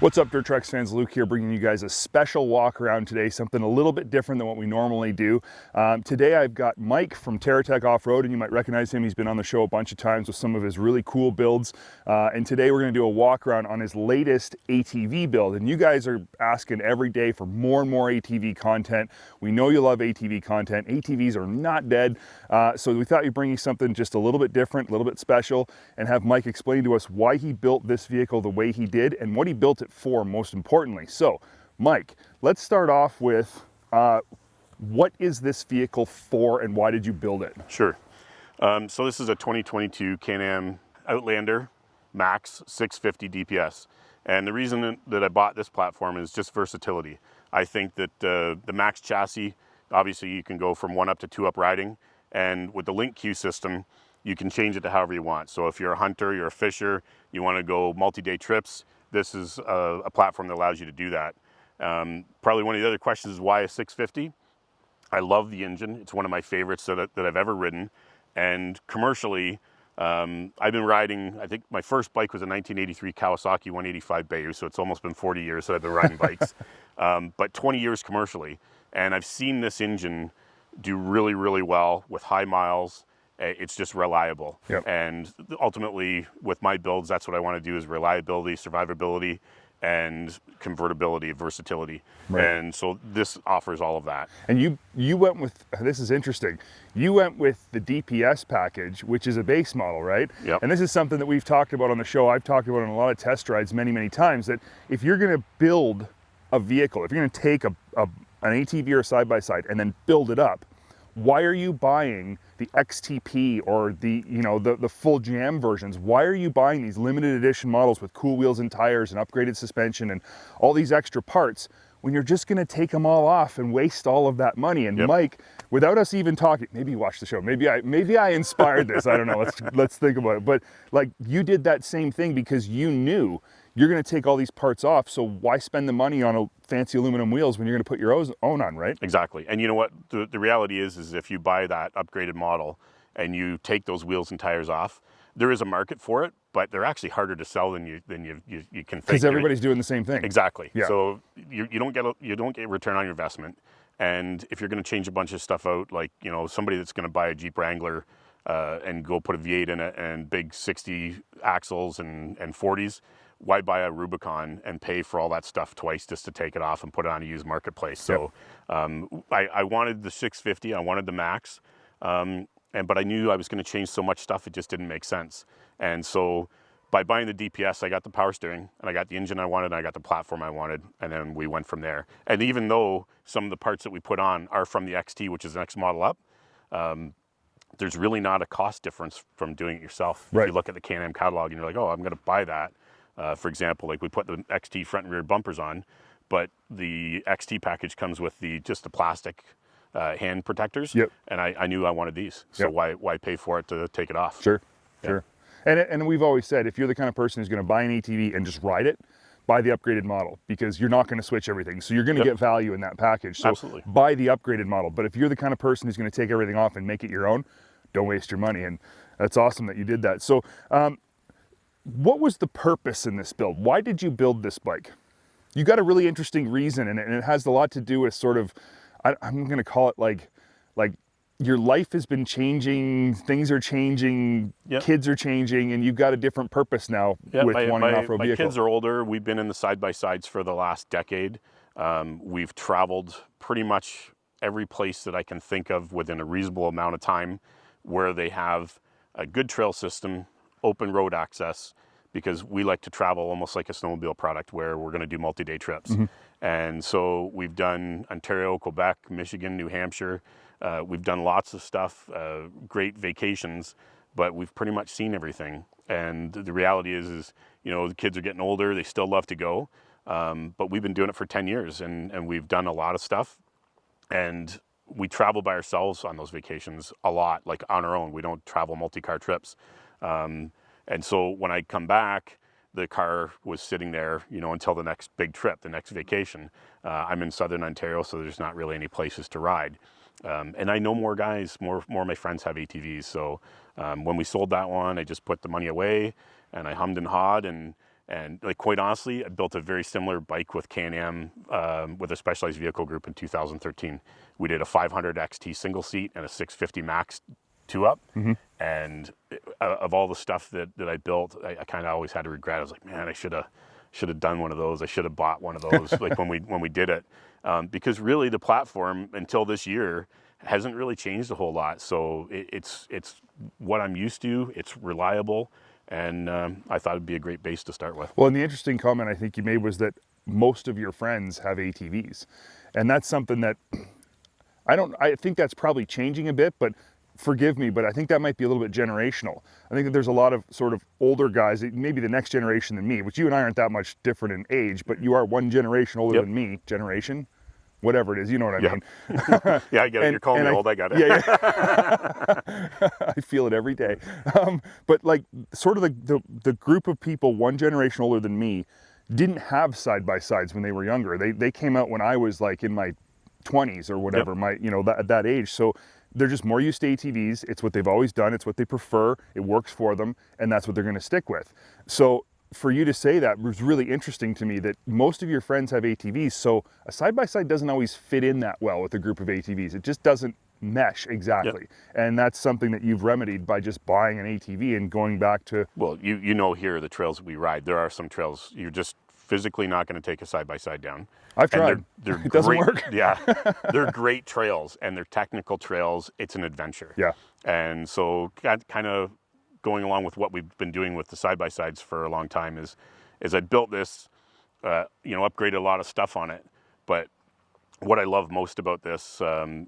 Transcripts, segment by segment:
What's up, Dirt Treks fans? Luke here, bringing you guys a special walk around today, something a little bit different than what we normally do. Today I've got Mike from Terra Off-Road, and you might recognize him. He's been on the show a bunch of times with some of his really cool builds. And today we're going to do a walk around on his latest ATV build. And you guys are asking every day for more and more ATV content. We know you love ATV content. ATVs are not dead. So we thought we'd bring you something just a little bit different, a little bit special, and have Mike explain to us why he built this vehicle the way he did and what he built it for, most importantly. So Mike, let's start off with what is this vehicle for and why did you build it? Sure. So this is a 2022 Can-Am Outlander Max 650 DPS. And the reason that I bought this platform is just versatility. I think that the Max chassis, obviously you can go from 1 up to 2 up riding, and with the LinQ system, you can change it to however you want. So if you're a hunter, you're a fisher, you want to go multi-day trips, this is a platform that allows you to do that. Probably one of the other questions is why a 650? I love the engine. It's one of my favorites that I've ever ridden. And commercially, I've been riding, I think my first bike was a 1983 Kawasaki 185 Bayou, so it's almost been 40 years that I've been riding bikes, but 20 years commercially. And I've seen this engine do really, really well with high miles. It's just reliable. Yep. And ultimately, with my builds, that's what I want to do is reliability, survivability, and convertibility, versatility. Right. And so this offers all of that. And you went with, this is interesting, you went with the DPS package, which is a base model, right? Yep. And this is something that we've talked about on the show. I've talked about on a lot of test rides many, many times, that if you're going to build a vehicle, if you're going to take an ATV or a side-by-side and then build it up, why are you buying the XTP or the full jam versions? Why are you buying these limited edition models with cool wheels and tires and upgraded suspension and all these extra parts when you're just going to take them all off and waste all of that money? And Yep. Mike, without us even talking, maybe you watched the show, maybe I inspired this, I don't know, let's think about it. But like, you did that same thing because you knew you're going to take all these parts off, so why spend the money on a fancy aluminum wheels when you're going to put your own on, right? Exactly. And you know what? The reality is if you buy that upgraded model and you take those wheels and tires off, there is a market for it, but they're actually harder to sell than you can think. Because everybody's doing the same thing. Exactly. Yeah. So you don't get return on your investment. And if you're going to change a bunch of stuff out, like somebody that's going to buy a Jeep Wrangler and go put a V8 in it and big 60 axles and 40s. Why buy a Rubicon and pay for all that stuff twice just to take it off and put it on a used marketplace? So I wanted the 650, I wanted the Max, but I knew I was going to change so much stuff, it just didn't make sense. And so by buying the DPS, I got the power steering, and I got the engine I wanted, and I got the platform I wanted, and then we went from there. And even though some of the parts that we put on are from the XT, which is the next model up, there's really not a cost difference from doing it yourself. Right. If you look at the Can-Am catalog and you're like, oh, I'm going to buy that. For example, like we put the XT front and rear bumpers on, but the XT package comes with just the plastic hand protectors. Yep. And I knew I wanted these. So Yep. why pay for it to take it off? Sure, Yeah. sure. And we've always said, if you're the kind of person who's going to buy an ATV and just ride it, buy the upgraded model, because you're not going to switch everything. So you're going to Yep. get value in that package. So Absolutely. buy the upgraded model. But if you're the kind of person who's going to take everything off and make it your own, don't waste your money. And that's awesome that you did that. So what was the purpose in this build? Why did you build this bike? You got a really interesting reason, and it has a lot to do with sort of, I'm going to call it like your life has been changing, things are changing, Yep. kids are changing, and you've got a different purpose now with wanting an off-road vehicle. My kids are older. We've been in the side-by-sides for the last decade. We've traveled pretty much every place that I can think of within a reasonable amount of time where they have a good trail system, open road access, because we like to travel almost like a snowmobile product where we're going to do multi-day trips. Mm-hmm. And so we've done Ontario, Quebec, Michigan, New Hampshire. We've done lots of stuff, great vacations, but we've pretty much seen everything. And the reality is the kids are getting older, they still love to go, but we've been doing it for 10 years and we've done a lot of stuff. And we travel by ourselves on those vacations a lot, like on our own. We don't travel multi-car trips. And so when I come back, the car was sitting there, until the next big trip, the next vacation. I'm in Southern Ontario, so there's not really any places to ride. And I know more guys, more of my friends have ATVs. So when we sold that one, I just put the money away and I hummed and hawed and And like quite honestly, I built a very similar bike with Can-Am with a Specialized Vehicle Group in 2013. We did a 500 XT single seat and a 650 Max 2-up. And of all the stuff that I built, I kind of always had to regret. I was like, man, I should have done one of those. I should have bought one of those like when we did it, because really the platform until this year hasn't really changed a whole lot. So it's what I'm used to. It's reliable. And I thought it'd be a great base to start with. Well, and the interesting comment I think you made was that most of your friends have ATVs. And that's something that I think that's probably changing a bit, but forgive me, but I think that might be a little bit generational. I think that there's a lot of sort of older guys, maybe the next generation than me, which you and I aren't that much different in age, but you are one generation older than me, whatever it is, you know what I mean. Yeah, I get it. You're calling me old, I got it. Yeah. I feel it every day. But like sort of the group of people one generation older than me didn't have side-by-sides when they were younger. They came out when I was like in my 20s or whatever, that age. So they're just more used to ATVs. It's what they've always done. It's what they prefer. It works for them, and that's what they're going to stick with. So for you to say that was really interesting to me, that most of your friends have ATVs, so a side-by-side doesn't always fit in that well with a group of ATVs. It just doesn't mesh exactly. And that's something that you've remedied by just buying an ATV and going back to... Well, you know, here, the trails we ride, there are some trails you're just physically not going to take a side-by-side down. I've tried. They're it doesn't work. Yeah, they're great trails, and they're technical trails. It's an adventure. Yeah. And so kind of going along with what we've been doing with the side-by-sides for a long time is I built this, upgraded a lot of stuff on it. But what I love most about this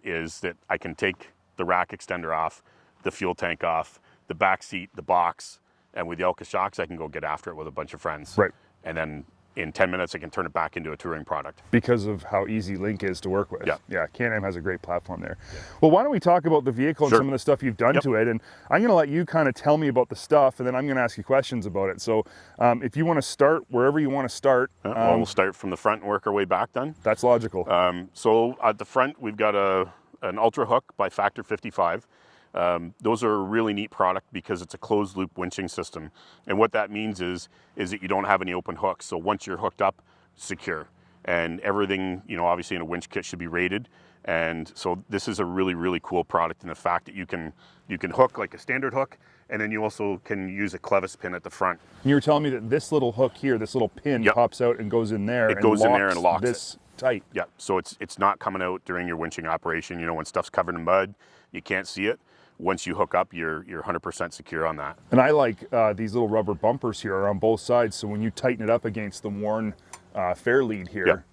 is that I can take the rack extender off, the fuel tank off, the back seat, the box, and with the Elka shocks, I can go get after it with a bunch of friends. Right. And then in 10 minutes, I can turn it back into a touring product. Because of how easy LinQ is to work with. Yeah. Yeah, Can-Am has a great platform there. Yeah. Well, why don't we talk about the vehicle and some of the stuff you've done to it, and I'm going to let you kind of tell me about the stuff, and then I'm going to ask you questions about it. So if you want to start wherever you want to start. Well, we'll start from the front and work our way back then. That's logical. So at the front, we've got an Ultrahook by Factor 55. Those are a really neat product because it's a closed loop winching system. And what that means is that you don't have any open hooks. So once you're hooked up, secure. And everything, obviously in a winch kit should be rated. And so this is a really, really cool product in the fact that you can hook like a standard hook, and then you also can use a clevis pin at the front. You were telling me that this little hook here, this little pin pops out and goes in there. It goes in there and locks this tight. Yeah, so it's not coming out during your winching operation. When stuff's covered in mud, you can't see it. Once you hook up, you're 100% secure on that. And I like these little rubber bumpers here are on both sides, so when you tighten it up against the worn fair lead here,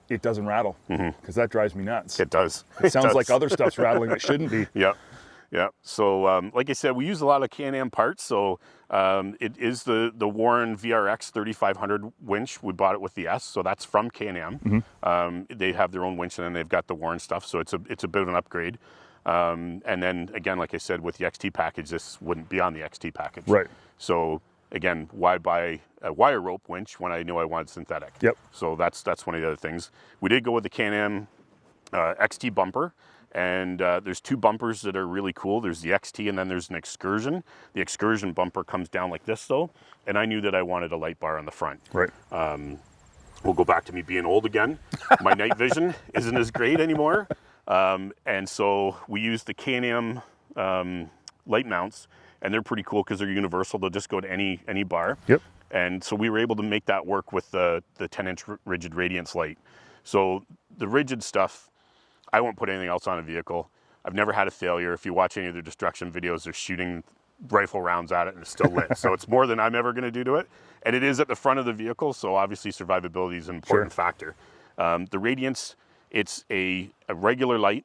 it doesn't rattle, because that drives me nuts. It does. It sounds like other stuff's rattling that shouldn't be. Yeah. So like I said, we use a lot of Can-Am parts. So it is the Warren VRX 3500 winch. We bought it with the S, so that's from Can-Am. They have their own winch, and then they've got the Warren stuff, so it's a bit of an upgrade. And then again, like I said, with the XT package, this wouldn't be on the XT package. Right. So again, why buy a wire rope winch when I knew I wanted synthetic? Yep. So that's one of the other things. We did go with the Can-Am XT bumper, and there's two bumpers that are really cool. There's the XT, and then there's an Excursion. The Excursion bumper comes down like this though, and I knew that I wanted a light bar on the front. Right. We'll go back to me being old again. My night vision isn't as great anymore. And so we use the Can-Am light mounts, and they're pretty cool because they're universal. They'll just go to any bar. Yep. And so we were able to make that work with the 10-inch rigid Radiance light. So the rigid stuff, I won't put anything else on a vehicle. I've never had a failure. If you watch any of their destruction videos, they're shooting rifle rounds at it and it's still lit. So it's more than I'm ever going to do to it. And it is at the front of the vehicle, so obviously survivability is an important factor. The Radiance, it's a regular light,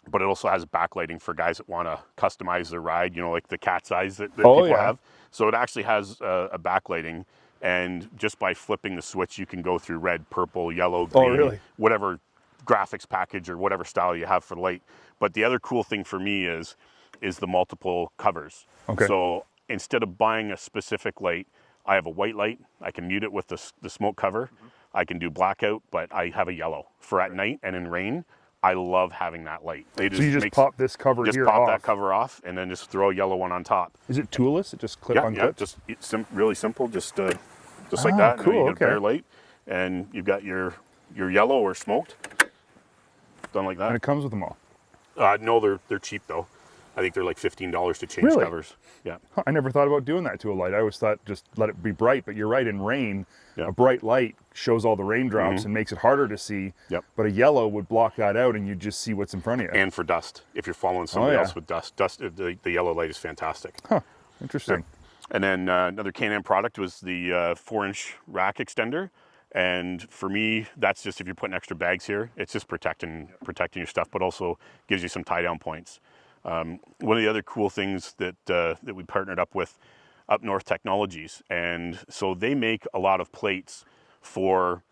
but it also has backlighting for guys that want to customize their ride, like the cat's eyes that people have. So it actually has a backlighting, and just by flipping the switch, you can go through red, purple, yellow, green, whatever graphics package or whatever style you have for light. But the other cool thing for me is the multiple covers. Okay. So instead of buying a specific light, I have a white light. I can mute it with the smoke cover. I can do blackout, but I have a yellow for at night and in rain. I love having that light. So you just pop this cover here off? Just pop that cover off and then just throw a yellow one on top. Is it toolless? It just clip on clip? Just really simple. Just just like that. Now Cool. you get Okay. a bare light, and you've got your yellow or smoked. Done like And that. it comes with them all. No, they're cheap though. I think they're like $15 to change Really? covers. Yeah. Huh, I never thought about doing that to a light. I always thought just let it be bright, but you're right, in rain, Yeah. a bright light shows all the raindrops and makes it harder to see. Yep. But a yellow would block that out and you just see what's in front of you. And for dust, if you're following somebody yeah. else with dust, the yellow light is fantastic. Huh, interesting. And then another Can-Am product was the 4-inch rack extender. And for me, that's just if you're putting extra bags here, it's just protecting your stuff, but also gives you some tie down points. One of the other cool things that that we partnered up with Up North Technologies, and so they make a lot of plates for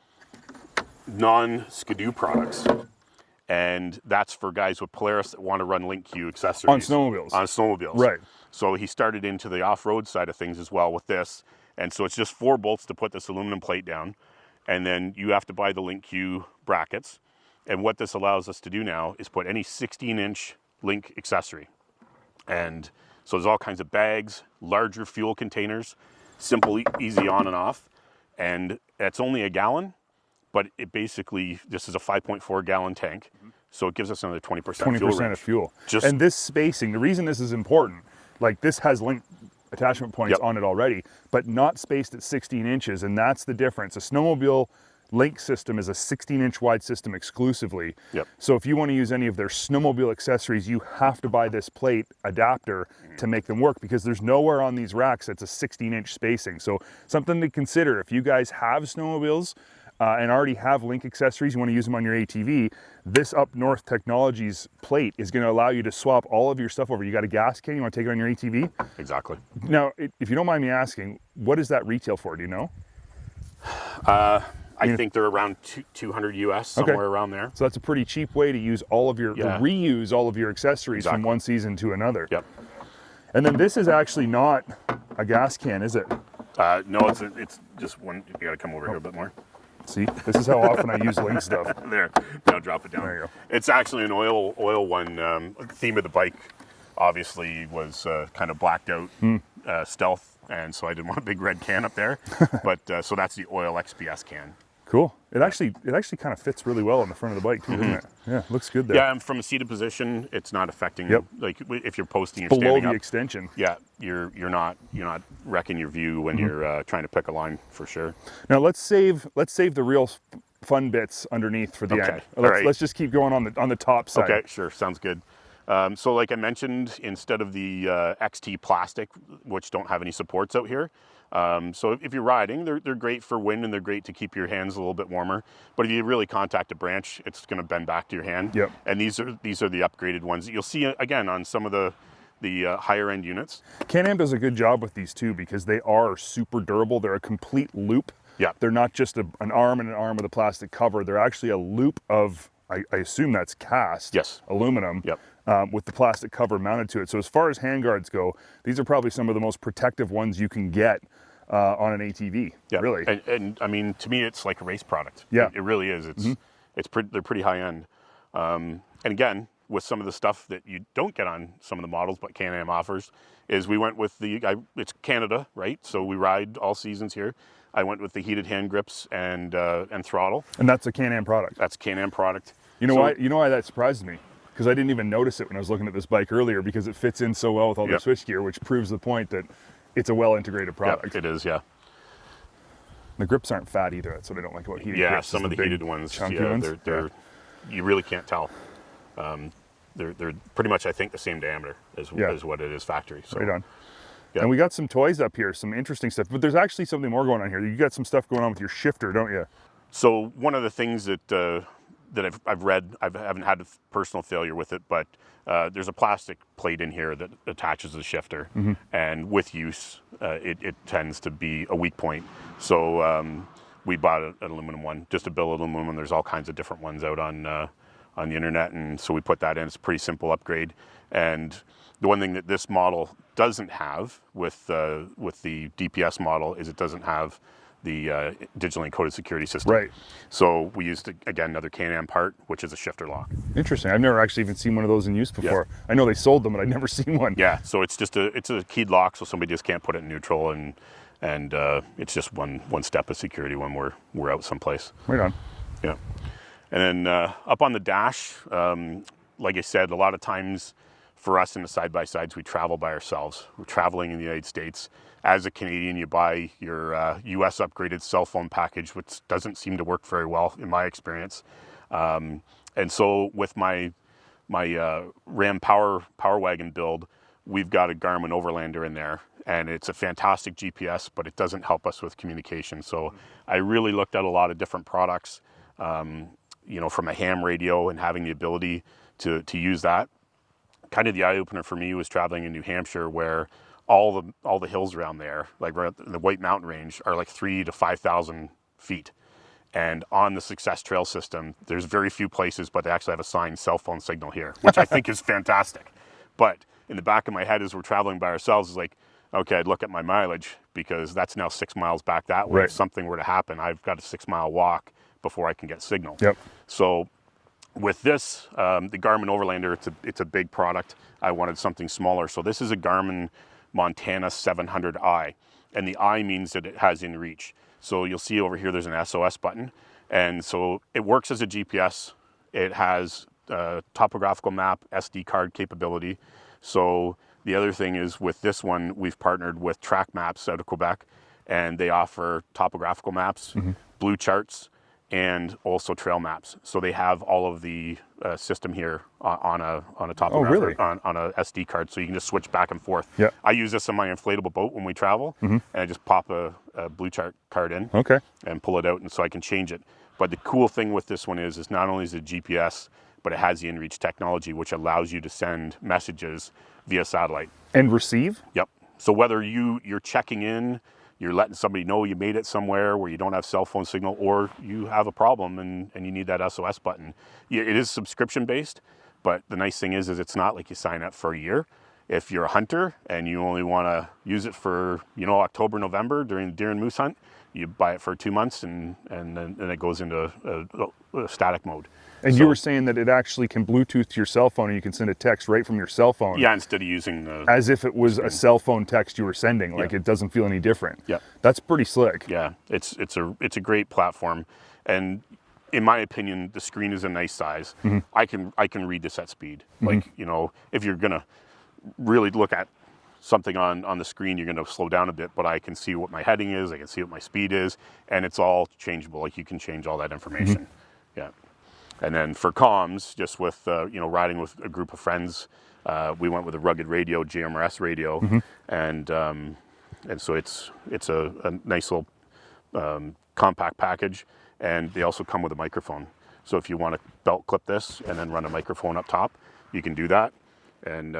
non-Skidoo products, and that's for guys with Polaris that want to run LinQ accessories On snowmobiles. On snowmobiles, Right. So he started into the off-road side of things as well with this, and so it's just 4 bolts to put this aluminum plate down, and then you have to buy the LinQ brackets. And what this allows us to do now is put any 16-inch LinQ accessory. And so there's all kinds of bags, larger fuel containers, simple, easy on and off. And it's only a gallon, but it basically, this is a 5.4 gallon tank. So it gives us another 20% 20% fuel range. of fuel. Just- And this spacing, the reason this is important, like this has link attachment points Yep. on it already, but not spaced at 16 inches. And that's the difference. A snowmobile link system is a 16-inch wide system exclusively. Yep. So if you want to use any of their snowmobile accessories, you have to buy this plate adapter to make them work, because there's nowhere on these racks that's a 16-inch spacing. So something to consider if you guys have snowmobiles and already have link accessories, you want to use them on your ATV, this Up North Technologies plate is going to allow you to swap all of your stuff over. You got a gas can, you want to take it on your ATV? Exactly. Now, if you don't mind me asking, what is that retail for? Do you know? I think they're around 200 US, somewhere around there. So that's a pretty cheap way to use all of your, to reuse all of your accessories from one season to another. Yep. And then this is actually not a gas can, is it? No, it's just one. You got to come over here a bit more. See, this is how often I use link stuff. There, now drop it down. There you go. It's actually an oil one. The theme of the bike, obviously, was kind of blacked out stealth, and so I didn't want a big red can up there. But so that's the oil XPS can. Cool. It actually kind of fits really well on the front of the bike too, doesn't it? Yeah, looks good there. Yeah, and from a seated position, it's not affecting. Yep. Like if you're posting, you're Below standing the up. extension. Yeah, you're not wrecking your view when you're trying to pick a line for sure. Now let's save the real fun bits underneath for the Okay. end. All right. Let's just keep going on the top side. Okay, sure, sounds good. So like I mentioned, instead of the XT plastic, which don't have any supports out here, so if you're riding, they're great for wind and they're great to keep your hands a little bit warmer. But if you really contact a branch, it's going to bend back to your hand. Yep. And these are the upgraded ones that you'll see again on some of the higher end units. Can-Am does a good job with these too, because they are super durable. They're a complete loop. Yeah. They're not just an arm and an arm with a plastic cover. They're actually a loop of, I assume that's cast aluminum. Yep. With the plastic cover mounted to it. So as far as handguards go, these are probably some of the most protective ones you can get on an ATV. Yeah. Really. And I mean, to me, it's like a race product. Yeah. It really is. They're pretty high end. And again, with some of the stuff that you don't get on some of the models, but Can-Am offers, is we went with it's Canada, right? So we ride all seasons here. I went with the heated hand grips and throttle. And that's a Can-Am product. That's a Can-Am product. You know why? You know why that surprised me? Because I didn't even notice it when I was looking at this bike earlier, because it fits in so well with all the switchgear, which proves the point that it's a well-integrated product. Yeah, it is, yeah. The grips aren't fat either. That's what I don't like about heated grips. Yeah, some of the heated ones, they're you really can't tell. They're pretty much, I think, the same diameter as what it is factory. So. Right on. Yeah. And we got some toys up here, some interesting stuff. But there's actually something more going on here. You got some stuff going on with your shifter, don't you? So one of the things that I've read, I haven't had a personal failure with it, but there's a plastic plate in here that attaches the shifter, and with use, it tends to be a weak point. So we bought an aluminum one, just a billet aluminum. There's all kinds of different ones out on the internet, and so we put that in. It's a pretty simple upgrade. And the one thing that this model doesn't have with the DPS model is it doesn't have the digitally encoded security system. Right. So we used, again, another Can-Am part, which is a shifter lock. Interesting. I've never actually even seen one of those in use before. I know they sold them, but I've never seen one. Yeah, so it's a keyed lock, so somebody just can't put it in neutral, and and it's just one step of security when we're out someplace. Right on. Yeah. And then up on the dash, like I said, a lot of times for us in the side-by-sides, we travel by ourselves. We're traveling in the United States. As a Canadian, you buy your US upgraded cell phone package, which doesn't seem to work very well in my experience. And so with my Ram Power Wagon build, we've got a Garmin Overlander in there, and it's a fantastic GPS, but it doesn't help us with communication. So I really looked at a lot of different products, from a ham radio and having the ability to use that. Kind of the eye opener for me was traveling in New Hampshire, where all the hills around there, like right the White Mountain Range, are like 3,000 to 5,000 feet. And on the Success Trail system, there's very few places, but they actually have a signed cell phone signal here, which I think is fantastic. But in the back of my head, as we're traveling by ourselves, is like, okay, I'd look at my mileage, because that's now 6 miles back that way. Right. If something were to happen, I've got a 6-mile walk before I can get signal. Yep. So with this, the Garmin Overlander, it's a big product. I wanted something smaller. So this is a Garmin Montana 700i, and the I means that it has in reach. So you'll see over here there's an SOS button, and so it works as a GPS. It has topographical map, SD card capability. So the other thing is, with this one, we've partnered with Track Maps out of Quebec, and they offer topographical maps, blue charts, and also trail maps. So they have all of the system here on a topographic, on a SD card, so you can just switch back and forth. Yeah. I use this on my inflatable boat when we travel, and I just pop a blue chart card in, Okay. and pull it out, and so I can change it. But the cool thing with this one is not only is it GPS, but it has the inReach technology, which allows you to send messages via satellite. And receive? Yep. So whether you're checking in, you're letting somebody know you made it somewhere where you don't have cell phone signal, or you have a problem and you need that SOS button. It is subscription based, but the nice thing is it's not like you sign up for a year. If you're a hunter and you only want to use it for, October, November during the deer and moose hunt, you buy it for 2 months, and then it goes into a static mode. And So, you were saying that it actually can Bluetooth to your cell phone, and you can send a text right from your cell phone. yeah, instead of using the... As if it was a cell phone text you were sending, like it doesn't feel any different. Yeah. That's pretty slick. Yeah, it's a great platform, and in my opinion, the screen is a nice size. I can read this at speed. Like, if you're gonna really look at something on the screen, you're gonna slow down a bit, but I can see what my heading is, I can see what my speed is, and it's all changeable. Like, you can change all that information. Yeah. And then for comms, just with riding with a group of friends, we went with a rugged radio, GMRS radio, and so it's a nice little compact package, and they also come with a microphone. So if you want to belt clip this and then run a microphone up top, you can do that. And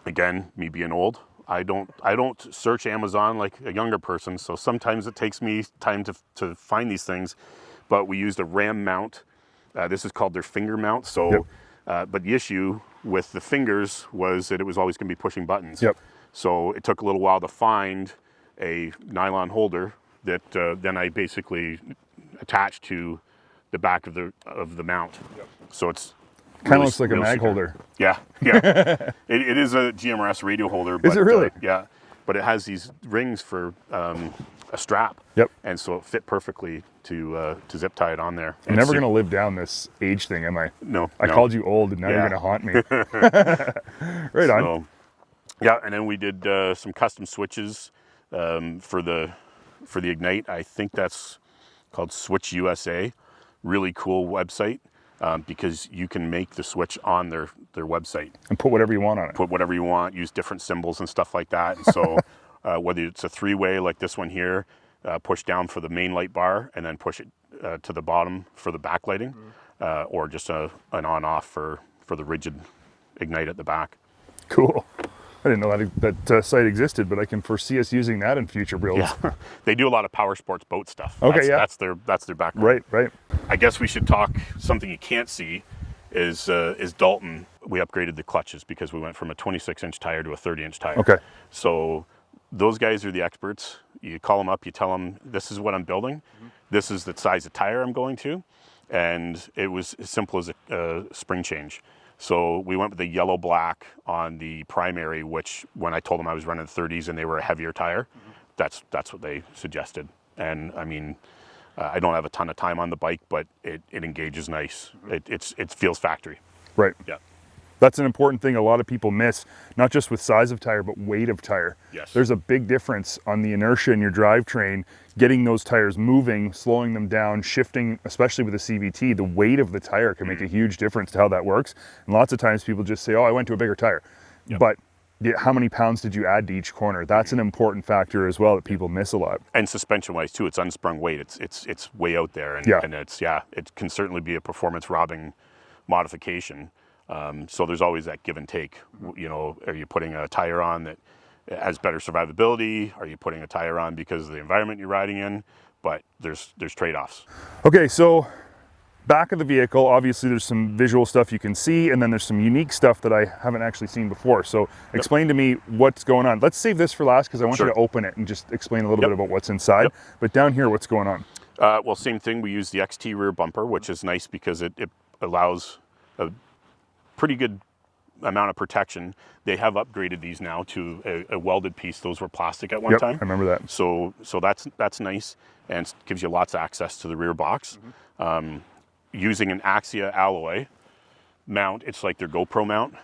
again, me being old, I don't search Amazon like a younger person, so sometimes it takes me time to find these things. But we used a Ram mount. This is called their finger mount. So, but the issue with the fingers was that it was always going to be pushing buttons. Yep. So it took a little while to find a nylon holder that then I basically attached to the back of the mount. Yep. So it's kind of looks like a mag holder. Yeah, yeah. it is a GMRS radio holder. But, is it really? Yeah, but it has these rings for a strap. Yep. And so it fit perfectly to zip tie it on there. I'm never going to live down this age thing, am I? No. I called you old, and now you're going to haunt me. Right on. Yeah, and then we did some custom switches for the Ignite. I think that's called Switch USA. Really cool website, because you can make the switch on their website. And put whatever you want on it. Put whatever you want, use different symbols and stuff like that. And so whether it's a 3-way like this one here, push down for the main light bar and then push it to the bottom for the backlighting, or just an on-off for the rigid Ignite at the back. Cool. I didn't know that site existed, but I can foresee us using that in future builds. Yeah, they do a lot of power sports boat stuff. Okay, that's their background. Right. I guess we should talk. Something you can't see is Dalton. We upgraded the clutches because we went from a 26-inch tire to a 30-inch tire. Okay. So those guys are the experts. You call them up, you tell them, this is what I'm building. This is the size of tire I'm going to. And it was as simple as a spring change. So we went with the yellow black on the primary, which when I told them I was running 30s and they were a heavier tire, that's what they suggested. And I mean, I don't have a ton of time on the bike, but it engages nice. It feels factory. Right. Yeah. That's an important thing a lot of people miss, not just with size of tire, but weight of tire. Yes. There's a big difference on the inertia in your drivetrain, getting those tires moving, slowing them down, shifting, especially with a CVT. The weight of the tire can make a huge difference to how that works. And lots of times people just say, oh, I went to a bigger tire. Yep. But how many pounds did you add to each corner? That's an important factor as well that people miss a lot. And suspension wise too, it's unsprung weight. It's way out there, and, and it can certainly be a performance robbing modification. So there's always that give and take. You know, are you putting a tire on that has better survivability? Are you putting a tire on because of the environment you're riding in? But there's trade-offs. Okay, so back of the vehicle, obviously there's some visual stuff you can see, and then there's some unique stuff that I haven't actually seen before. So explain to me what's going on. Let's save this for last because I want you to open it and just explain a little bit about what's inside. But down here, what's going on? Well, same thing. We use the XT rear bumper, which is nice because it allows a pretty good amount of protection. They have upgraded these now to a welded piece. Those were plastic at one time. I remember that. So that's nice, and gives you lots of access to the rear box. Using an Axia alloy mount, it's like their GoPro mount.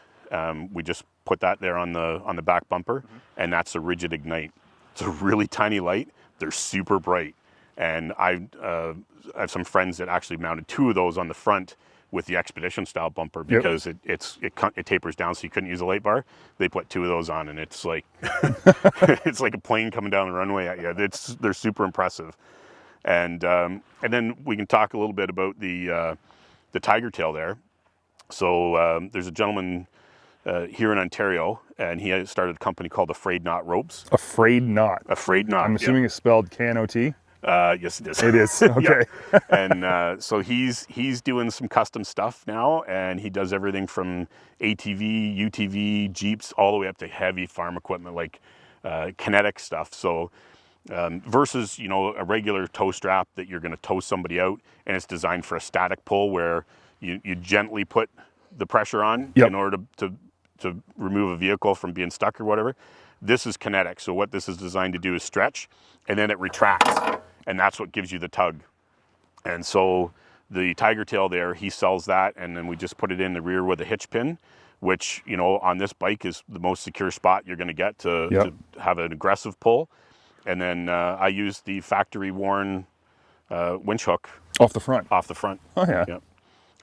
We just put that there on the back bumper, and that's a rigid ignite. It's a really tiny light. They're super bright, and I have some friends that actually mounted 2 of those on the front with the Expedition style bumper because it tapers down, so you couldn't use a light bar. They put 2 of those on, and it's like it's like a plane coming down the runway at you. They're super impressive. And then we can talk a little bit about the Tiger Tail there. So there's a gentleman here in Ontario, and he started a company called Afraid Not Ropes. Afraid Not. Afraid Not. I'm assuming it's spelled K-N-O-T? Yes, it is. It is. Okay. And so he's doing some custom stuff now, and he does everything from ATV, UTV, Jeeps, all the way up to heavy farm equipment like kinetic stuff. So versus, you know, a regular tow strap that you're going to tow somebody out, and it's designed for a static pull where you gently put the pressure on in order to remove a vehicle from being stuck or whatever. This is kinetic. So what this is designed to do is stretch, and then it retracts, and that's what gives you the tug. And so the Tiger Tail there, he sells that, and then we just put it in the rear with a hitch pin, which, you know, on this bike is the most secure spot you're going to get to have an aggressive pull. And then I use the factory worn winch hook. Off the front? Off the front. Oh, yeah.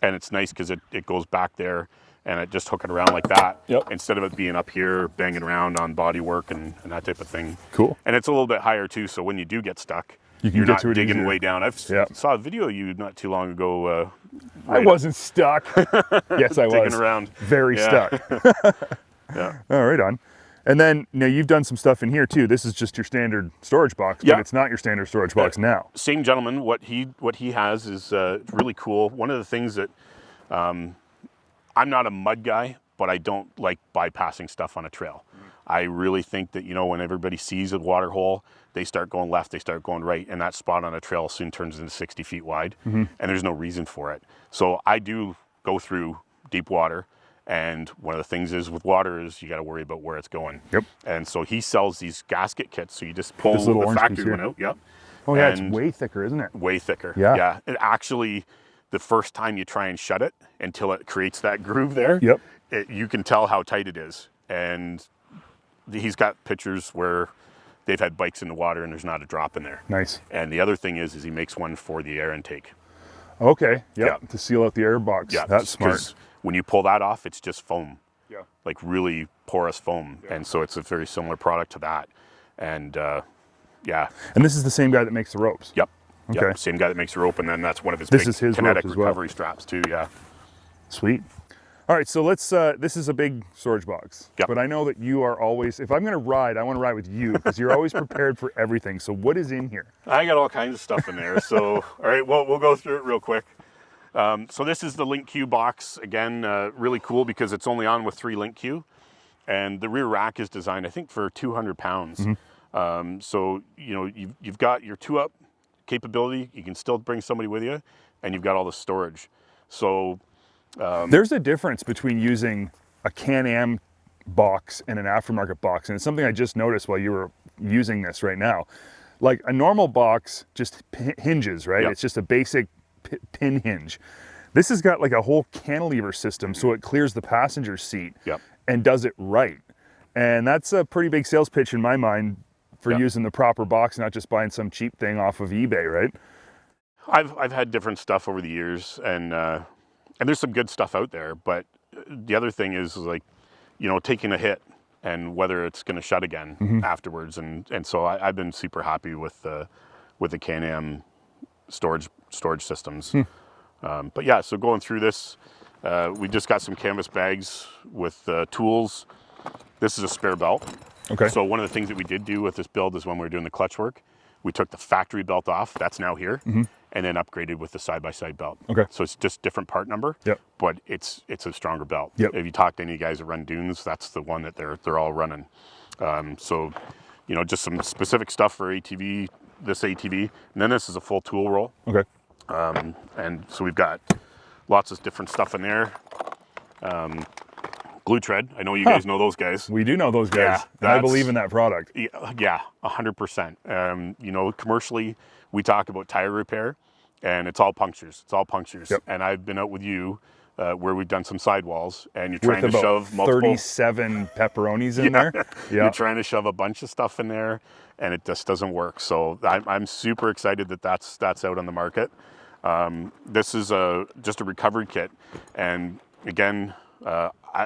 And it's nice because it goes back there, and it just hook it around like that instead of it being up here banging around on body work and that type of thing. Cool. And it's a little bit higher too, so when you do get stuck, you're not digging way down. I saw a video of you not too long ago. I wasn't stuck. Yes, I was. Digging around. Very stuck. Oh, right on. And then, you know, you've done some stuff in here too. This is just your standard storage box, but it's not your standard storage box now. Same gentleman. What he has is really cool. One of the things that I'm not a mud guy, but I don't like bypassing stuff on a trail. I really think that, you know, when everybody sees a water hole, they start going left, they start going right, and that spot on a trail soon turns into 60 feet wide, and there's no reason for it. So I do go through deep water, and one of the things is with water is you got to worry about where it's going. And so he sells these gasket kits, so you just pull the factory one out. Oh yeah, it's way thicker, isn't it? Way thicker. Yeah. It actually, the first time you try and shut it until it creates that groove there, you can tell how tight it is. And he's got pictures where they've had bikes in the water and there's not a drop in there. Nice. And the other thing is he makes one for the air intake. Okay. To seal out the air box. That's smart. When you pull that off, it's just foam. Like really porous foam. And so it's a very similar product to that. And And this is the same guy that makes the ropes. Okay. Same guy that makes the rope, and then that's one of his This is his kinetic ropes as well. recovery straps too. Sweet. All right, so let's, this is a big storage box. But I know that you are always, if I'm gonna ride, I wanna ride with you because you're always prepared for everything. So what is in here? I got all kinds of stuff in there. So, all right, well, we'll go through it real quick. So this is the LinQ box. Again, really cool because it's only on with 3 LinQ. And the rear rack is designed, I think, for 200 pounds. So, you know, you've got your 2-up capability. You can still bring somebody with you, and you've got all the storage. So there's a difference between using a Can-Am box and an aftermarket box. And it's something I just noticed while you were using this right now. Like a normal box just hinges, right? Yep. It's just a basic pin hinge. This has got like a whole cantilever system, so it clears the passenger seat Yep. and does it right. And that's a pretty big sales pitch in my mind for Yep. using the proper box, not just buying some cheap thing off of eBay, right? I've had different stuff over the years, and there's some good stuff out there. But the other thing is like, you know, taking a hit and whether it's going to shut again afterwards. And so I've been super happy with the Can-Am storage systems. But yeah, so going through this, we just got some canvas bags with tools. This is a spare belt. Okay. So one of the things that we did do with this build is when we were doing the clutch work, we took the factory belt off, that's now here, and then upgraded with the side-by-side belt. Okay. So it's just different part number, Yep. but it's a stronger belt. Yep. If you talk to any guys that run dunes, that's the one that they're all running. So, you know, just some specific stuff for ATV, this ATV, and then this is a full tool roll. Okay. And so we've got lots of different stuff in there. Glue Tread, I know you guys know those guys. We do know those guys. Yeah, and I believe in that product. Yeah, 100%. You know, commercially, we talk about tire repair, and it's all punctures. It's all punctures. Yep. And I've been out with you where we've done some sidewalls, and you're trying With to about shove multiple 37 pepperonis in there. You're trying to shove a bunch of stuff in there, and it just doesn't work. So I'm super excited that that's out on the market. This is just a recovery kit, and again,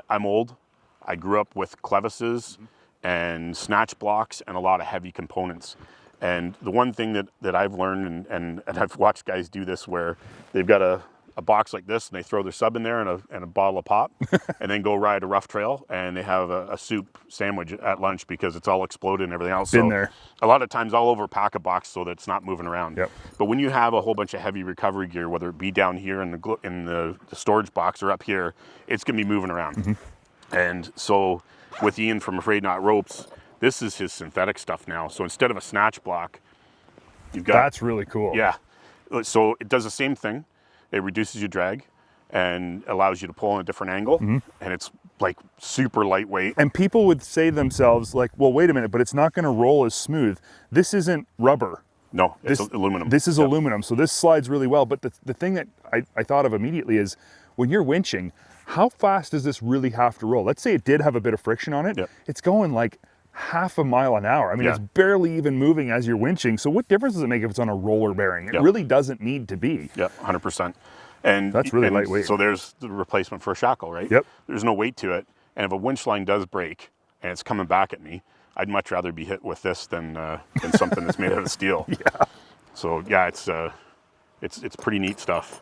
I'm old. I grew up with clevises and snatch blocks and a lot of heavy components. And the one thing that I've learned, and I've watched guys do this, where they've got a box like this and they throw their sub in there and a bottle of pop and then go ride a rough trail, and they have a soup sandwich at lunch because it's all exploded and everything else. Been so there. A lot of times I'll overpack a box so that it's not moving around. Yep. But when you have a whole bunch of heavy recovery gear, whether it be down here in the storage box or up here, it's going to be moving around. And so with Ian from Afraid Not Ropes, this is his synthetic stuff now. So instead of a snatch block, you've got... That's really cool. Yeah. So it does the same thing. It reduces your drag and allows you to pull in a different angle. And it's like super lightweight. And people would say to themselves, like, well, wait a minute, but it's not going to roll as smooth. This isn't rubber. No, it's aluminum. This is aluminum, so this slides really well. But the thing that I thought of immediately is, when you're winching, how fast does this really have to roll? Let's say it did have a bit of friction on it. Yep. It's going like half a mile an hour. I mean, it's barely even moving as you're winching. So what difference does it make if it's on a roller bearing? It really doesn't need to be. Yeah, 100%. And that's really lightweight. So there's the replacement for a shackle, right? Yep. There's no weight to it. And if a winch line does break and it's coming back at me, I'd much rather be hit with this than something that's made out of steel. Yeah. So yeah, it's pretty neat stuff.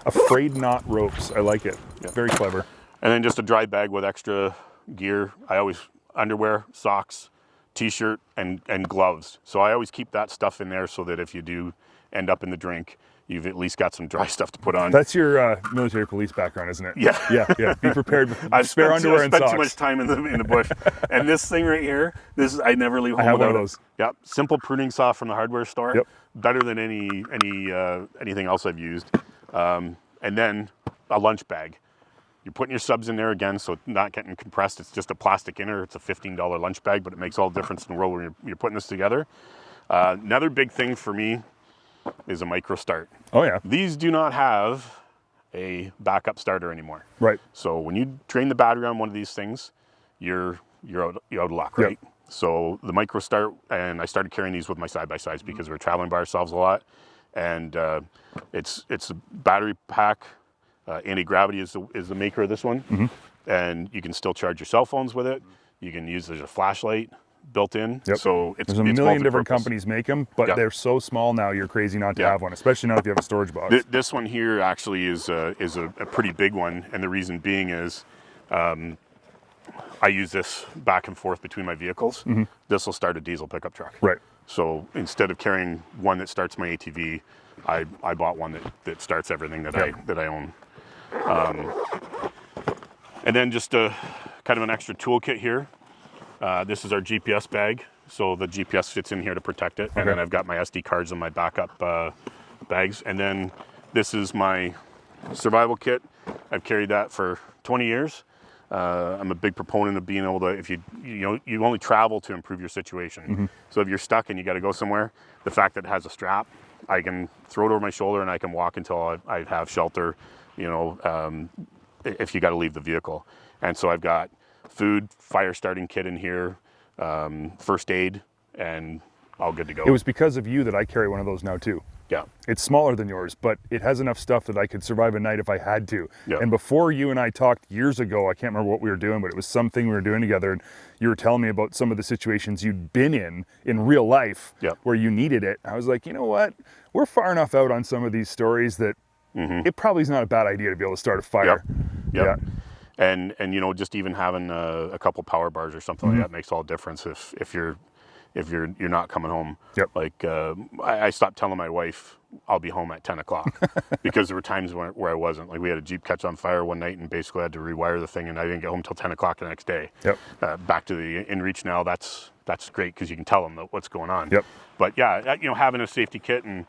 Afraid Not Ropes. I like it. Yeah. Very clever. And then just a dry bag with extra gear. I always underwear, socks, t-shirt, and gloves. So I always keep that stuff in there so that if you do end up in the drink, you've at least got some dry stuff to put on. That's your military police background, isn't it? Yeah. Yeah. Be prepared with I've spare underwear and socks. I've spent too much time in the bush. And this thing right here, I never leave home I have without one of those. Yep. Simple pruning saw from the hardware store. Yep. Better than anything else I've used. And then a lunch bag. You're putting your subs in there again, so it's not getting compressed. It's just a plastic inner. It's a $15 lunch bag, but it makes all the difference in the world when you're putting this together. Another big thing for me is a micro start. Oh yeah. These do not have a backup starter anymore. Right. So when you drain the battery on one of these things, you're out of luck, right? Yep. So the micro start, and I started carrying these with my side-by-sides because we're traveling by ourselves a lot. And it's a battery pack. Anti-gravity is the maker of this one. And you can still charge your cell phones with it. You can use there's a flashlight built in. Yep. So there's a million different companies make them, but they're so small now you're crazy not to have one, especially now if you have a storage box. This one here actually is a pretty big one, and the reason being is I use this back and forth between my vehicles. This will start a diesel pickup truck. Right. So instead of carrying one that starts my ATV, I bought one that starts everything that I own. And then just a kind of an extra toolkit here. This is our GPS bag, so the GPS fits in here to protect it. And then I've got my SD cards in my backup bags. And then this is my survival kit. I've carried that for 20 years. I'm a big proponent of being able to, if you only travel to improve your situation. So if you're stuck and you got to go somewhere, the fact that it has a strap, I can throw it over my shoulder and I can walk until I have shelter, if you got to leave the vehicle. And so I've got food, fire starting kit in here, first aid, and all good to go. It was because of you that I carry one of those now too. Yeah. It's smaller than yours, but it has enough stuff that I could survive a night if I had to. Yeah. And before you and I talked years ago, I can't remember what we were doing, but it was something we were doing together, and you were telling me about some of the situations you'd been in real life, Yeah. where you needed it. I was like, you know what? We're far enough out on some of these stories that it probably is not a bad idea to be able to start a fire. Yep. And just even having a couple power bars or something like that makes all the difference if you're not coming home. Yep. Like I stopped telling my wife I'll be home at 10 o'clock because there were times where I wasn't. Like we had a Jeep catch on fire one night and basically had to rewire the thing, and I didn't get home till 10 o'clock the next day. Yep. Back to the InReach now, that's great because you can tell them what's going on. Yep. But yeah, having a safety kit, and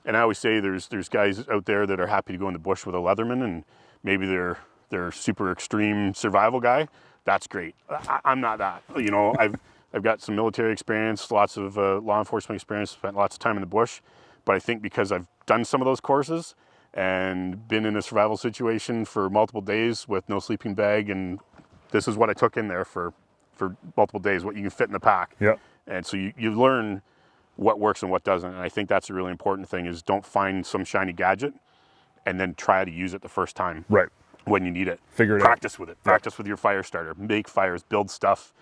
I always say there's guys out there that are happy to go in the bush with a Leatherman, and maybe they're super extreme survival guy. That's great. I'm not that. I've got some military experience, lots of law enforcement experience, spent lots of time in the bush. But I think because I've done some of those courses and been in a survival situation for multiple days with no sleeping bag, and this is what I took in there for multiple days, what you can fit in the pack. Yeah. And so you learn what works and what doesn't. And I think that's a really important thing, is don't find some shiny gadget and then try to use it the first time. Right. When you need it. Figure it out. Practice with it. Practice with your fire starter. Make fires, build stuff.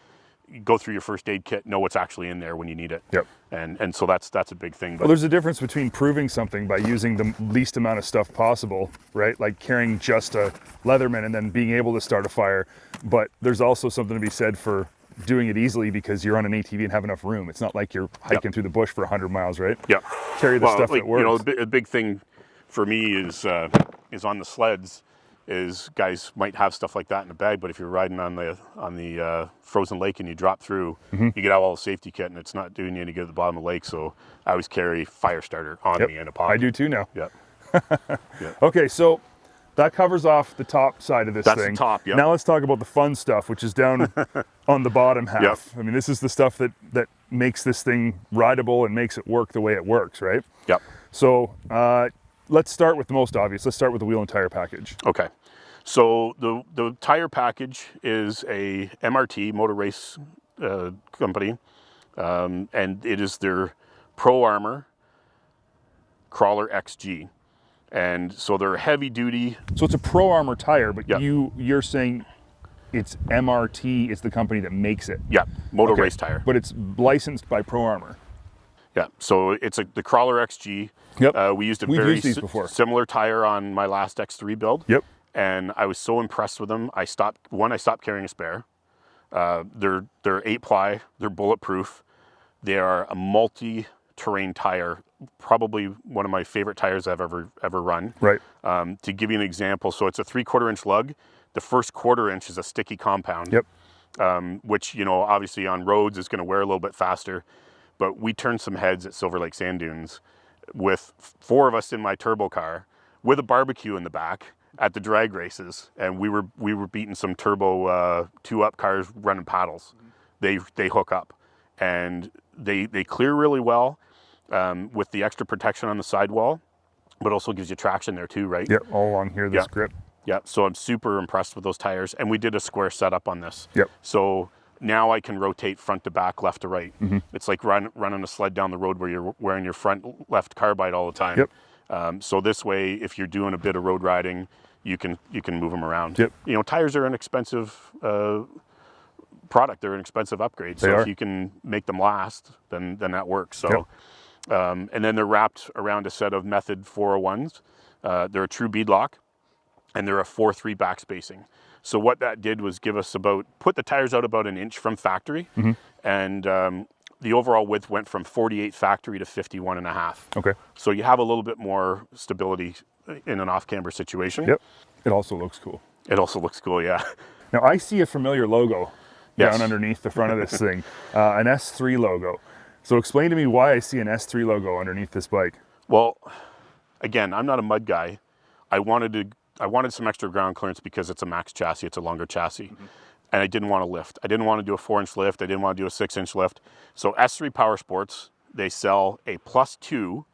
Go through your first aid kit, know what's actually in there when you need it. Yep. And so that's a big thing. But Well, there's a difference between proving something by using the least amount of stuff possible, right? Like carrying just a Leatherman and then being able to start a fire. But there's also something to be said for doing it easily because you're on an ATV and have enough room. It's not like you're hiking through the bush for 100 miles, right? Yeah. Carry the stuff that works. A big thing for me is on the sleds. Is guys might have stuff like that in a bag, but if you're riding on the frozen lake and you drop through, you get out all the safety kit and it's not doing you any good at the bottom of the lake. So I always carry fire starter on me in a pocket. I do too now. Yeah. Okay, so that covers off the top side of this thing. That's the top, yeah. Now let's talk about the fun stuff, which is down on the bottom half. Yep. I mean, this is the stuff that makes this thing rideable and makes it work the way it works, right? Yep. So let's start with the most obvious. Let's start with the wheel and tire package. Okay. So the tire package is a MRT, Motor Race company, and it is their Pro Armor Crawler XG. And so they're heavy duty. So it's a Pro Armor tire, but Yep. you're saying it's MRT, it's the company that makes it. Yeah, Motor Race tire. But it's licensed by Pro Armor. Yeah, so it's the Crawler XG. Yep. We used a We've very used these before. similar tire on my last X3 build. Yep. And I was so impressed with them. I stopped carrying a spare. They're 8-ply, they're bulletproof. They are a multi-terrain tire, probably one of my favorite tires I've ever run. Right. To give you an example, so it's a 3/4 inch lug. The first 1/4 inch is a sticky compound. Yep. Which, obviously on roads is going to wear a little bit faster. But we turned some heads at Silver Lake Sand Dunes with 4 of us in my turbo car with a barbecue in the back at the drag races, and we were beating some turbo 2-up cars running paddles. They hook up, and they clear really well with the extra protection on the sidewall, but also gives you traction there too, right? Yep. All along here, this grip. Yeah. So I'm super impressed with those tires, and we did a square setup on this. Yep. So now I can rotate front to back, left to right. It's like running a sled down the road where you're wearing your front left carbide all the time. Yep. So this way, if you're doing a bit of road riding, you can move them around. Yep. Tires are an expensive product. They're an expensive upgrade. So if you can make them last, then that works. So, and then they're wrapped around a set of Method 401s. They're a true beadlock, and they're a 4-3 back spacing. So what that did was put the tires out about an inch from factory, and the overall width went from 48 factory to 51.5. Okay. So you have a little bit more stability in an off-camber situation. Yep. It also looks cool. It also looks cool, yeah. Now I see a familiar logo Yes. down underneath the front of this thing, an S3 logo. So explain to me why I see an S3 logo underneath this bike. Well, again, I'm not a mud guy. I wanted to I wanted some extra ground clearance because it's a Max chassis, it's a longer chassis. And I didn't want to lift. I didn't want to do a 4-inch lift. I didn't want to do a 6-inch lift. So S3 Power Sports, they sell a +2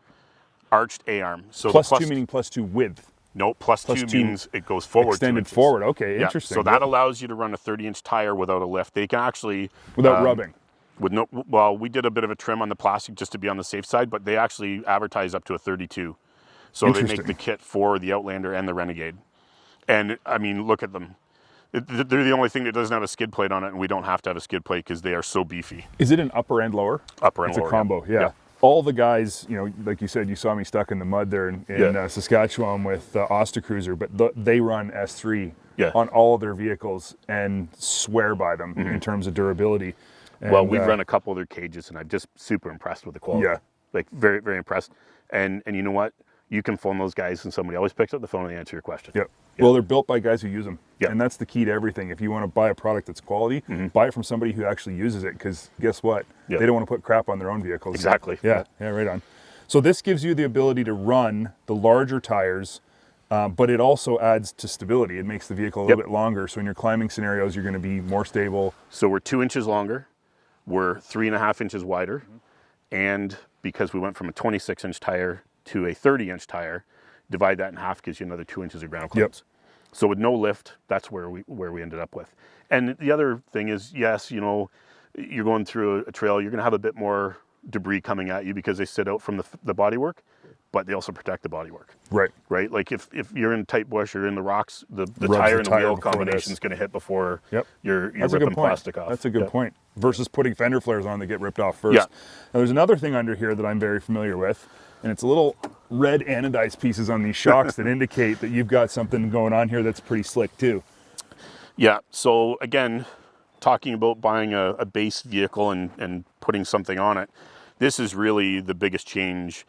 arched A-arm. So +2 meaning +2 width. No, +2 means it goes forward. Extended forward. Okay, interesting. So that allows you to run a 30-inch tire without a lift. They can actually without rubbing. With no, well, we did a bit of a trim on the plastic just to be on the safe side, but they actually advertise up to a 32. So they make the kit for the Outlander and the Renegade. And I mean, look at them. They're the only thing that doesn't have a skid plate on it, and we don't have to have a skid plate because they are so beefy. Is it an upper and lower? Upper and lower. It's a combo, yeah. All the guys, you know, like you said, you saw me stuck in the mud there in Saskatchewan with Ostacruiser, but they run S3 on all of their vehicles and swear by them in terms of durability. And, well, we've run a couple of their cages, and I'm just super impressed with the quality. Yeah. Like, very, very impressed. And you know what? You can phone those guys, and somebody always picks up the phone and they answer your question. Yep. Well, they're built by guys who use them. Yeah. And that's the key to everything. If you want to buy a product that's quality, buy it from somebody who actually uses it, because guess what? They don't want to put crap on their own vehicles. Exactly. Yeah, right on. So this gives you the ability to run the larger tires, but it also adds to stability. It makes the vehicle a little bit longer. So in your climbing scenarios, you're going to be more stable. So we're 2 inches longer. We're 3.5 inches wider. And because we went from a 26-inch tire to a 30-inch tire, divide that in half, gives you another 2 inches of ground clearance. So with no lift, that's where we ended up with. And the other thing is, yes, you know, you're going through a trail, you're going to have a bit more debris coming at you because they sit out from the bodywork, but they also protect the bodywork. Right. Like if you're in tight bush or in the rocks, the tire and the wheel combination is going to hit before you're ripping plastic off. That's a good point. Versus putting fender flares on that get ripped off first. Now there's another thing under here that I'm very familiar with, and it's a little red anodized pieces on these shocks that indicate that you've got something going on here that's pretty slick too. Yeah. So again, talking about buying a base vehicle and putting something on it, this is really the biggest change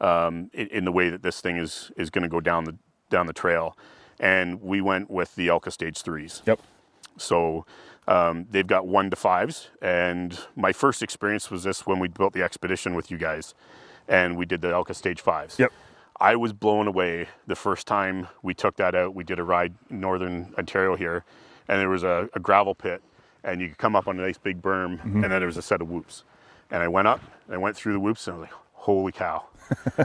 in the way that this thing is going to go down the trail. And we went with the Elka Stage 3s. Yep. So they've got 1 to 5s, and my first experience was this when we built the Expedition with you guys, and we did the Elka Stage 5s. Yep. I was blown away the first time we took that out. We did a ride in northern Ontario here, and there was a gravel pit, and you could come up on a nice big berm, and then there was a set of whoops. And I went up, and I went through the whoops, and I was like, holy cow.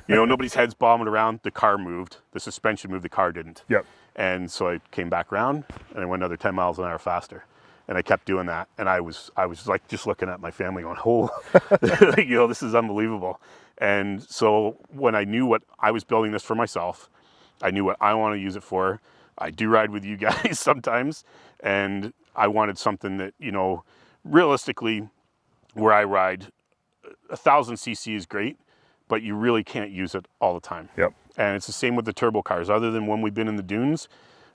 You know, nobody's head's bombing around. The car moved. The suspension moved. The car didn't. Yep. And so I came back around, and I went another 10 miles an hour faster. And I kept doing that. And I was like just looking at my family going, oh, you know, this is unbelievable. And so when I knew what I was building this for myself, I knew what I want to use it for. I do ride with you guys sometimes. And I wanted something that, you know, realistically, where I ride, 1,000 cc is great, but you really can't use it all the time. Yep. And it's the same with the turbo cars. Other than when we've been in the dunes,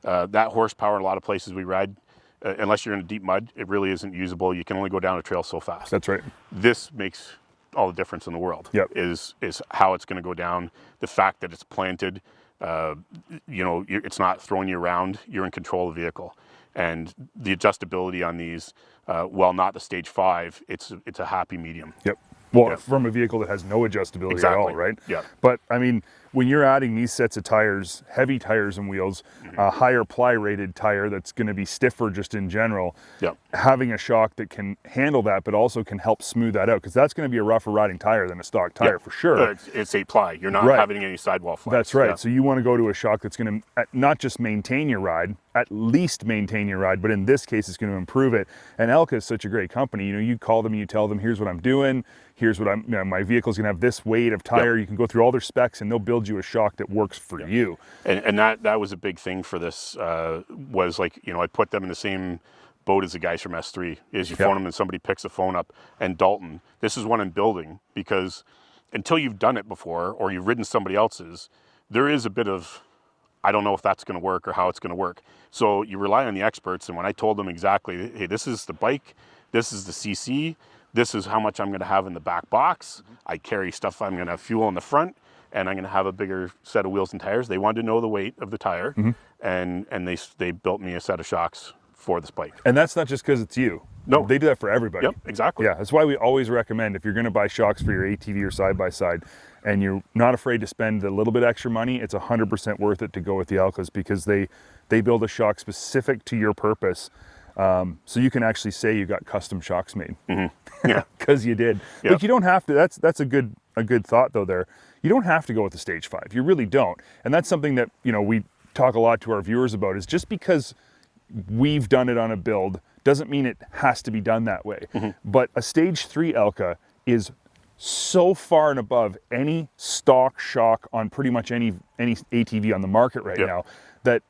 that horsepower in a lot of places we ride, unless you're in a deep mud, it really isn't usable. You can only go down a trail so fast. That's right. This makes all the difference in the world. Yep. Is how it's going to go down. The fact that it's planted, you know, it's not throwing you around. You're in control of the vehicle. And the adjustability on these, while not the Stage 5, it's a happy medium. Yep. Well, from a vehicle that has no adjustability at all, right? Yeah. But I mean, when you're adding these sets of tires, heavy tires and wheels, a higher ply rated tire that's going to be stiffer just in general, having a shock that can handle that, but also can help smooth that out, because that's going to be a rougher riding tire than a stock tire for sure. It's 8 ply. You're not having any sidewall flaps. That's right. So you want to go to a shock that's going to not just maintain your ride, at least maintain your ride, but in this case, it's going to improve it. And Elka is such a great company. You know, you call them and you tell them, here's what I'm doing. Here's what you know, my vehicle's gonna have this weight of tire. You can go through all their specs and they'll build you a shock that works for you. And that was a big thing for this, was like, you know, I put them in the same boat as the guys from S3, is you phone them and somebody picks the phone up. And Dalton, this is one I'm building, because until you've done it before or you've ridden somebody else's, there is a bit of, I don't know if that's gonna work or how it's gonna work. So you rely on the experts, and when I told them exactly, hey, this is the bike, this is the CC, this is how much I'm going to have in the back box. I carry stuff, I'm going to have fuel in the front, and I'm going to have a bigger set of wheels and tires. They wanted to know the weight of the tire, and they built me a set of shocks for this bike. And that's not just because it's you. No. They do that for everybody. Yep, exactly. Yeah, that's why we always recommend, if you're going to buy shocks for your ATV or side-by-side and you're not afraid to spend a little bit extra money, it's 100% worth it to go with the Alcas, because they build a shock specific to your purpose. So you can actually say you got custom shocks made. Yeah. Because you did. Yep. But you don't have to. That's a good thought though there. You don't have to go with the stage 5. You really don't. And that's something that, you know, we talk a lot to our viewers about, is just because we've done it on a build doesn't mean it has to be done that way. But a stage 3 Elka is so far and above any stock shock on pretty much any ATV on the market right now, that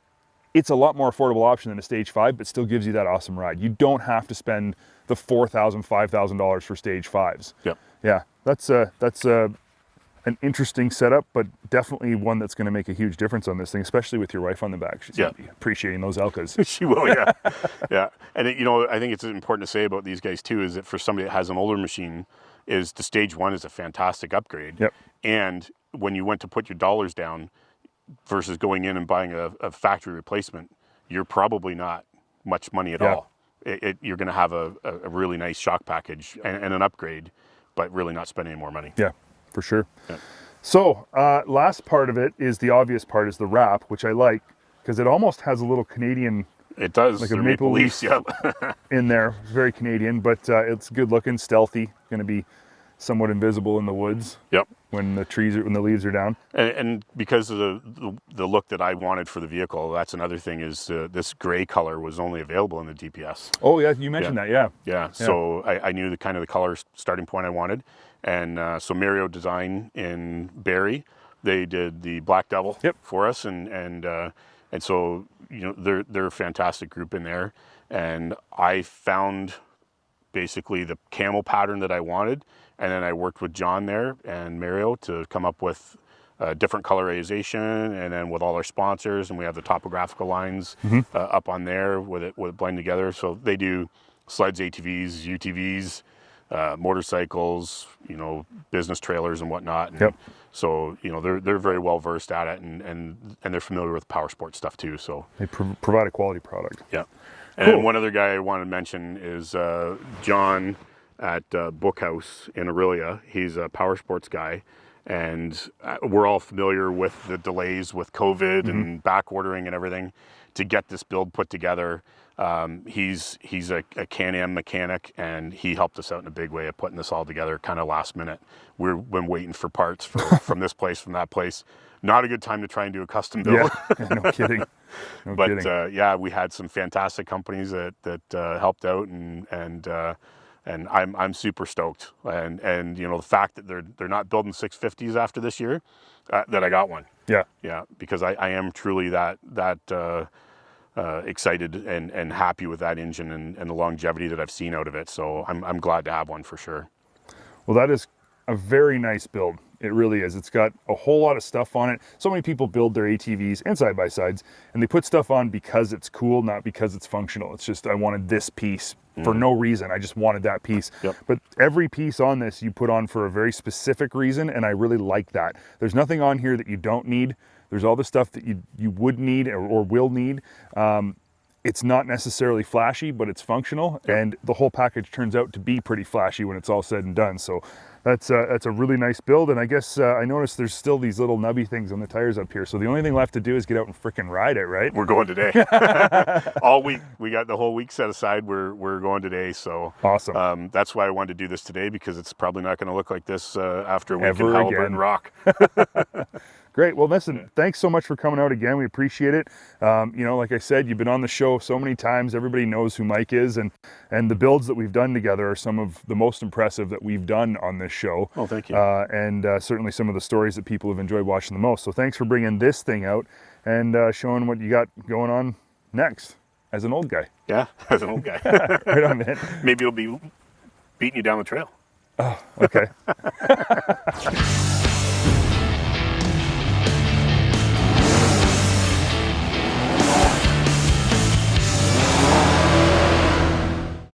it's a lot more affordable option than a stage 5, but still gives you that awesome ride. You don't have to spend the $4,000, $5,000 for stage 5s. Yep. Yeah, that's an interesting setup, but definitely one that's going to make a huge difference on this thing, especially with your wife on the back. She's going to be appreciating those Elkas. She will, yeah. Yeah. And you know, I think it's important to say about these guys too, is that for somebody that has an older machine, is the stage 1 is a fantastic upgrade. Yep. And when you went to put your dollars down versus going in and buying a factory replacement, you're probably not much money at all. You're going to have a really nice shock package and an upgrade, but really not spend any more money. Yeah, for sure. Yeah. So last part of it is the obvious part, is the wrap, which I like, because it almost has a little Canadian, It does. like a They're maple leaf yep. in there. It's very Canadian, but it's good looking, stealthy, going to be somewhat invisible in the woods. Yep. When the leaves are down. And because of the look that I wanted for the vehicle, that's another thing, is this gray color was only available in the DPS. Oh yeah, you mentioned that, yeah. Yeah, so I knew the kind of the color starting point I wanted. And so Mario Design in Barrie, they did the Black Devil for us, and so, you know, they're a fantastic group in there. And I found basically the camel pattern that I wanted, and then I worked with John there and Mario to come up with different colorization, and then with all our sponsors, and we have the topographical lines up on there with it blend together. So they do sleds, ATVs, UTVs, motorcycles, you know, business trailers and whatnot. And so, you know, they're very well versed at it, and they're familiar with power sports stuff too. So they provide a quality product. Yeah. And then one other guy I want to mention is John at Bookhouse in Aurelia. He's a power sports guy, and we're all familiar with the delays with COVID and back ordering and everything to get this build put together. He's a Can-Am mechanic, and he helped us out in a big way of putting this all together kind of last minute. We've been waiting for parts from this place, from that place. Not a good time to try and do a custom build. Yeah, no kidding. No but kidding. yeah, we had some fantastic companies that helped out, and I'm super stoked. And you know, the fact that they're not building 650s after this year, that I got one. Yeah, because I am truly that excited and happy with that engine and the longevity that I've seen out of it. So I'm glad to have one for sure. Well, that is a very nice build. It really is. It's got a whole lot of stuff on it. So many people build their ATVs and side-by-sides, and they put stuff on because it's cool, not because it's functional. It's just, I wanted this piece for no reason. I just wanted that piece. But every piece on this you put on for a very specific reason, and I really like that. There's nothing on here that you don't need. There's all the stuff that you would need or will need. It's not necessarily flashy, but it's functional, and the whole package turns out to be pretty flashy when it's all said and done. So that's a really nice build. And I guess I noticed there's still these little nubby things on the tires up here. So the only thing left to do is get out and frickin' ride it, right? We're going today. All week. We got the whole week set aside. We're going today. So awesome. That's why I wanted to do this today, because it's probably not going to look like this after a week Ever in Halliburton Rock. Great. Well, listen, thanks so much for coming out again. We appreciate it. You know, like I said, you've been on the show so many times. Everybody knows who Mike is, and the builds that we've done together are some of the most impressive that we've done on this show. Oh, thank you. And certainly some of the stories that people have enjoyed watching the most. So thanks for bringing this thing out and showing what you got going on next as an old guy. Yeah, as an old guy. Right on, man. Maybe it'll be beating you down the trail. Oh, okay.